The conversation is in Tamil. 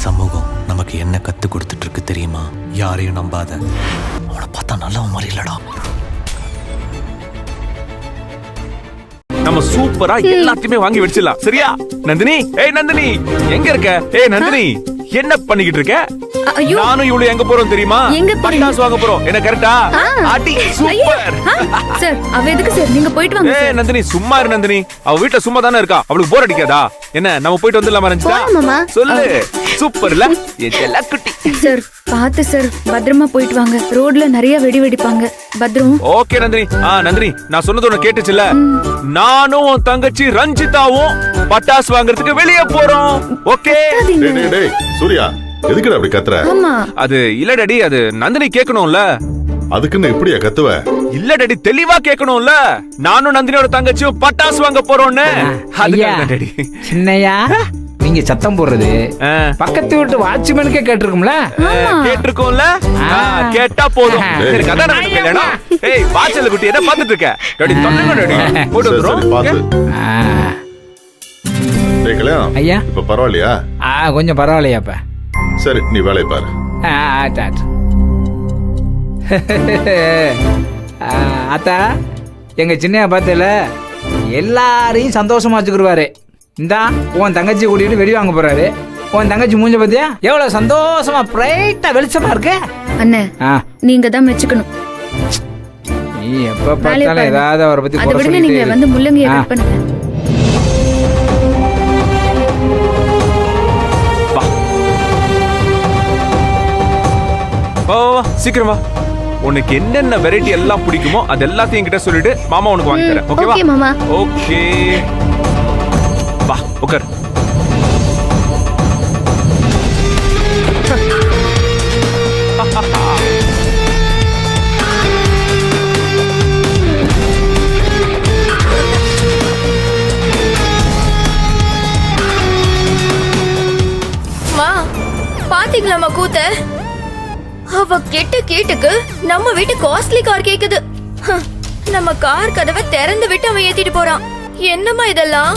சமூகம் நமக்கு என்ன கத்து கொடுத்துட்டு இருக்கு தெரியுமா? யாரையும் நம்பாத. அவனை பார்த்தா நல்லவன் மாதிரி இல்லடா. நம்ம சூப்பரா எல்லாத்தையுமே வாங்கி வச்சிடலாம். சரியா நந்தினி? ஏய் நந்தினி, எங்க இருக்க? ஏய் நந்தினி, என்ன பண்ணிக்கிட்டு இருக்க? நானும் இவ்வளவு எங்க போறோம் தெரியுமா? பட்டாசு வாங்க போறோம். என்ன கரெக்டா? அடி சூப்பர். சார் அவ எதுக்கு சார்? நீங்க போயிட்டு வாங்க. ஏய் நந்தினி, சும்மா இரு நந்தினி. அவ வீட்ல சும்மா தானே இருக்கா. அவளுக்கு போர் அடிக்காதா? என்ன நம்ம போயிட்டு வந்துடலாமா ரஞ்சிதா? சொல்லு. சூப்பர் இல்ல? எல்லாம் குட்டி. சார் பாத்து சார், பத்திரமா போயிட்டு வாங்க. ரோட்ல நிறைய வெடி வெடிப்பாங்க. பத்திரம். ஓகே நந்தினி. நந்தினி, நான் சொன்னது உனக்கு கேட்டுச்சுல? நானும் உன் தங்கச்சி ரஞ்சிதாவும் பட்டாசு வாங்குறதுக்கு வெளியே போறோம். ஓகே? டேய் சூர்யா, எதுக்குடா அப்படி கத்துற? அது இல்ல டாடி, அது நந்தினி கேட்கணும்ல. அதுக்குன்னு இப்படியா கத்துவ? இல்ல டாடி, தெளிவா கேட்கணும்ல. நானும் நந்தினியோட தங்கச்சியும் பட்டாசு வாங்க போறோம்னு. அதுக்காக டாடி. சின்னையா, நீங்க சத்தம் போடுறது பக்கத்து வீட்டு வாட்ச்மேனுக்கே கேட்டிருக்கும்ல? கேட்டிருக்கோம்ல. கேட்டா போதும். சரி கதை நடக்கலடா. ஏய் வாட்ச்ல குட்டி என்ன பாத்துட்டு இருக்க? டாடி தொல்லுங்க டாடி. போடு பாத்து. டேய் கல்யாணம். ஐயா, இப்ப பரவாயில்லையா? கொஞ்சம் பரவாயில்லையாப்பா. சரி, நீ வேலையை பாரு. அத்தா, எங்க சின்னையா பார்த்தல எல்லாரையும் சந்தோஷமா வச்சுக்கிடுவாரு. இந்தா உன் தங்கச்சி கூட்டிட்டு வெடி வாங்க போறாரு. உன் தங்கச்சி மூஞ்ச பத்தியா எவ்வளவு சந்தோஷமா பிரைட்டா வெளிச்சமா இருக்கு. அண்ணே, நீங்க தான் மெச்சுக்கணும். நீ எப்ப பார்த்தாலும் ஏதாவது அவரை பத்தி அதை விடுங்க. நீங்க வந்து முள்ளங்கியை கட் பண்ணுங்க. சீக்கிரம் வா. உனக்கு என்னென்ன வெரைட்டி எல்லாம் பிடிக்குமோ அது எல்லாத்தையும் என்கிட்ட சொல்லிட்டு மாமா உனக்கு வாங்கி தரேன். ஓகேவா? ஓகே மாமா. ஓகே வா உட்கார். பாத்தீங்களா கூத்த? அவ கெட்ட கேட்டுக்கு நம்ம வீட்டு காஸ்ட்லி கார் கேக்குது. நம்ம கார் கதவை திறந்து விட்டு அவன் ஏத்திட்டு போறான். என்னம்மா இதெல்லாம்?